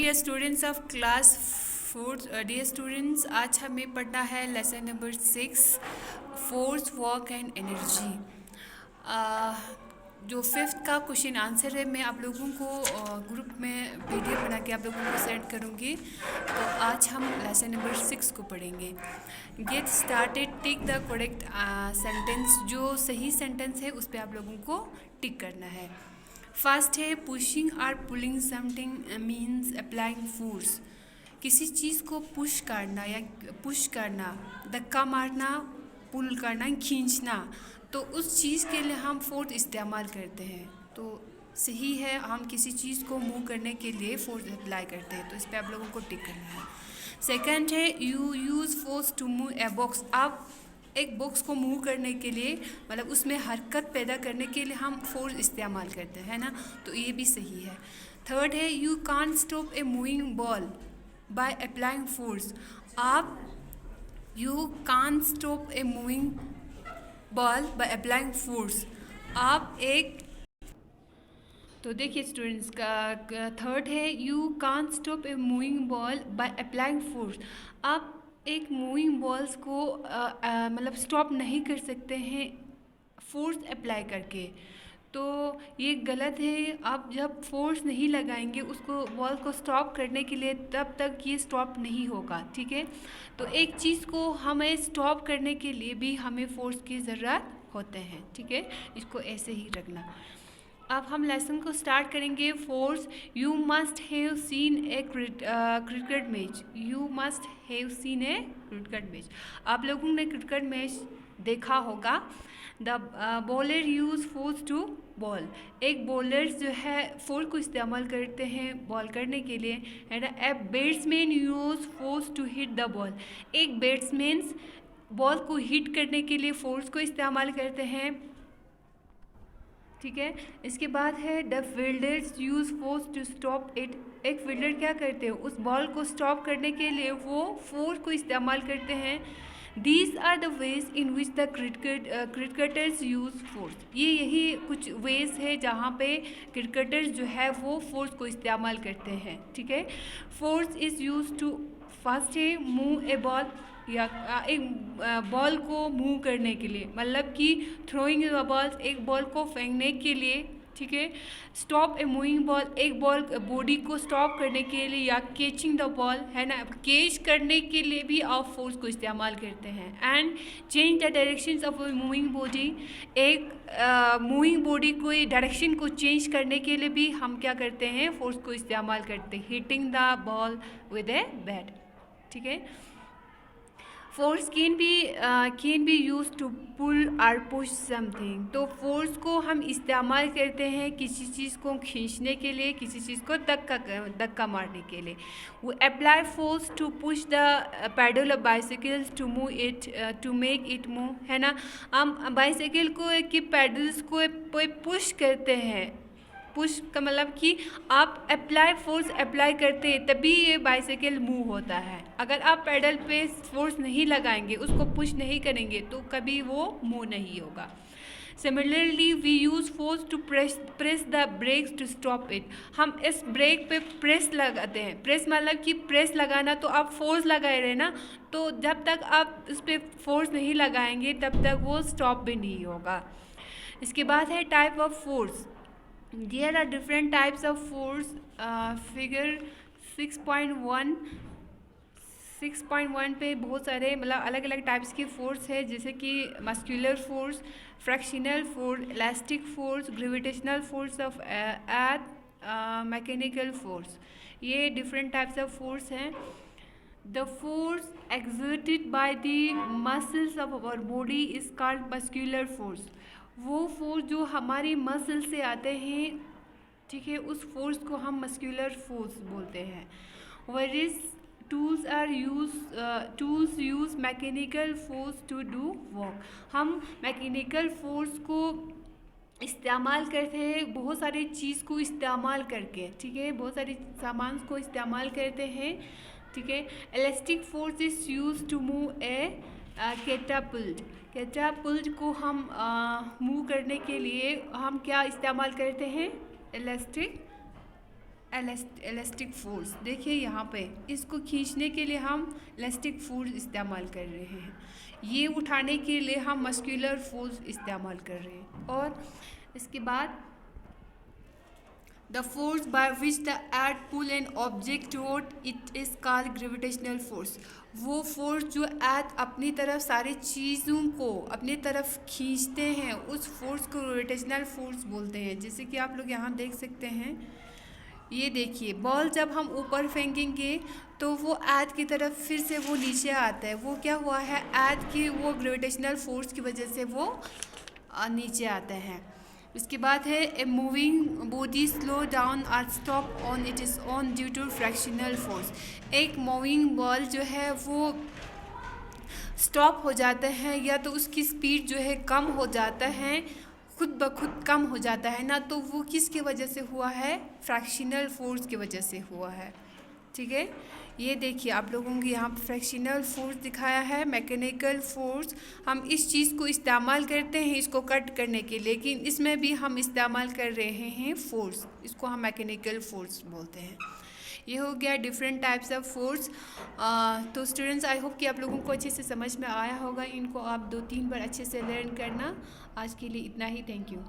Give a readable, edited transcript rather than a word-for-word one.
Dear students of class fourth, dear students, आज हमें पढ़ना है lesson number 6, force, work and energy. जो फिफ्थ का क्वेश्चन आंसर है मैं आप लोगों को ग्रुप में पीडीएफ बना के आप लोगों को सेंड करूँगी। तो आज हम लेसन नंबर 6 को पढ़ेंगे। Get started, tick the correct sentence. जो सही सेंटेंस है उस पर आप लोगों को टिक करना है। फर्स्ट है पुशिंग और pulling something means applying force. किसी चीज़ को पुश करना या पुश करना, धक्का मारना, पुल करना, खींचना, तो उस चीज़ के लिए हम फोर्स इस्तेमाल करते हैं। तो सही है, हम किसी चीज़ को मूव करने के लिए फोर्स अप्लाई करते हैं। तो इस पर आप लोगों को टिक करना है। सेकंड है you use force to move a box. आप एक बॉक्स को मूव करने के लिए, मतलब उसमें हरकत पैदा करने के लिए हम फोर्स इस्तेमाल करते हैं ना, तो ये भी सही है। थर्ड है you can't stop a moving ball by applying force. आप you can't stop a moving ball by applying force. आप एक, तो देखिए स्टूडेंट्स का थर्ड है you can't stop a moving ball by applying force. आप एक मूविंग बॉल्स को मतलब स्टॉप नहीं कर सकते हैं फोर्स अप्लाई करके, तो ये गलत है। आप जब फोर्स नहीं लगाएंगे उसको बॉल को स्टॉप करने के लिए, तब तक ये स्टॉप नहीं होगा, ठीक है। तो एक चीज़ को हमें स्टॉप करने के लिए भी हमें फोर्स की ज़रूरत होते हैं, ठीक है। इसको ऐसे ही रखना। अब हम लेसन को स्टार्ट करेंगे। Force, you must have seen a cricket match. You must have seen a cricket match. आप लोगों ने क्रिकेट मैच देखा होगा। The bowler use force to ball. एक बॉलर जो है फोर्स को इस्तेमाल करते हैं बॉल करने के लिए। And a batsman use force to hit the ball. एक बैट्समैन बॉल को हिट करने के लिए फोर्स को इस्तेमाल करते हैं, ठीक है। इसके बाद है the fielders use force to stop it. एक फील्डर क्या करते हैं, उस बॉल को स्टॉप करने के लिए वो फोर्स को इस्तेमाल करते हैं। These are the ways in which the cricketers use force. ये यही कुछ वेज है जहाँ पे क्रिकेटर्स जो है वो फोर्स को इस्तेमाल करते हैं, ठीक है। Force is use to, first है मूव ए बॉल, या एक बॉल को मूव करने के लिए, मतलब कि थ्रोइंग द बॉल, एक बॉल को फेंकने के लिए, ठीक है। स्टॉप ए मूविंग बॉल, एक बॉल बॉडी को स्टॉप करने के लिए, या कैचिंग द बॉल है ना, कैच करने के लिए भी आप फोर्स को इस्तेमाल करते हैं। And change the direction of moving body, एक मूविंग बॉडी को डायरेक्शन को चेंज करने के लिए भी हम क्या करते हैं, फोर्स को इस्तेमाल करते हैं। Hitting the ball with a bat, ठीक है। Force can be use to pull और पुश समथिंग। तो फोर्स को हम इस्तेमाल करते हैं किसी चीज़ को खींचने के लिए, किसी चीज़ को धक्का मारने के लिए। वो apply force to push the pedal of bicycles to move it, to make it move, है ना। हम बाइसाइकिल को कि पैडल्स को पुश करते हैं। पुश का मतलब कि आप अप्लाई फोर्स अप्लाई करते हैं तभी ये बाइसाइकिल मूव होता है। अगर आप पैडल पे फोर्स नहीं लगाएंगे, उसको पुश नहीं करेंगे, तो कभी वो मूव नहीं होगा। Similarly we use force to press the brakes to stop it. हम इस ब्रेक पे प्रेस लगाते हैं। प्रेस मतलब कि प्रेस लगाना, तो आप फोर्स लगाए रहे ना, तो जब तक आप इस पर फोर्स नहीं लगाएंगे तब तक वो स्टॉप भी नहीं होगा। इसके बाद है type of force. There are different types of force. Figure 6.1 पे बहुत सारे मतलब अलग अलग टाइप्स की फोर्स है, जैसे कि muscular force, fractional force, elastic force, gravitational force of earth, mechanical force. ये डिफरेंट टाइप्स ऑफ फोर्स हैं। The force exerted by the muscles of our body is called muscular force. वो force जो हमारी muscle से आते हैं, ठीक है, उस फोर्स को हम मस्कुलर फोर्स बोलते हैं। Various tools use mechanical force to do work. हम मैकेनिकल फोर्स को इस्तेमाल करते हैं बहुत सारी चीज़ को इस्तेमाल करके, ठीक है, बहुत सारे सामान को इस्तेमाल करते हैं, ठीक है। Elastic force is use to move a catapult. Catapult को हम मूव करने के लिए हम क्या इस्तेमाल करते हैं, इलास्टिक इलास्टिक फोर्स। देखिए यहाँ पे इसको खींचने के लिए हम इलास्टिक फोर्स इस्तेमाल कर रहे हैं, ये उठाने के लिए हम मस्कुलर फोर्स इस्तेमाल कर रहे हैं। और इसके बाद the force by which the earth pull an object toward it is called gravitational force. वो फोर्स जो एर्थ अपनी तरफ सारी चीज़ों को अपनी तरफ खींचते हैं, उस फोर्स को ग्रेविटेशनल फोर्स बोलते हैं। जैसे कि आप लोग यहाँ देख सकते हैं, ये देखिए बॉल जब हम ऊपर फेंकेंगे तो वो अर्थ की तरफ फिर से वो नीचे आता है। वो क्या हुआ है, अर्थ की वो ग्रेविटेशनल फोर्स की वजह से वो नीचे आता है। इसके बाद है a moving body slow down और stop on it is on due to frictional force. एक मूविंग बॉल जो है वो स्टॉप हो जाता है या तो उसकी स्पीड जो है कम हो जाता है, खुद ब खुद कम हो जाता है ना, तो वो किसके वजह से हुआ है, फ्रैक्शनल फोर्स की वजह से हुआ है। ठीक है, ये देखिए आप लोगों को यहाँ फ्रैक्शनल फोर्स दिखाया है, मैकेनिकल फोर्स। हम इस चीज़ को इस्तेमाल करते हैं इसको कट करने के, लेकिन इसमें भी हम इस्तेमाल कर रहे हैं फोर्स, इसको हम मैकेनिकल फोर्स बोलते हैं। ये हो गया डिफरेंट टाइप्स ऑफ फोर्स। तो स्टूडेंट्स आई होप कि आप लोगों को अच्छे से समझ में आया होगा। इनको आप 2-3 बार अच्छे से लर्न करना। आज के लिए इतना ही, थैंक यू।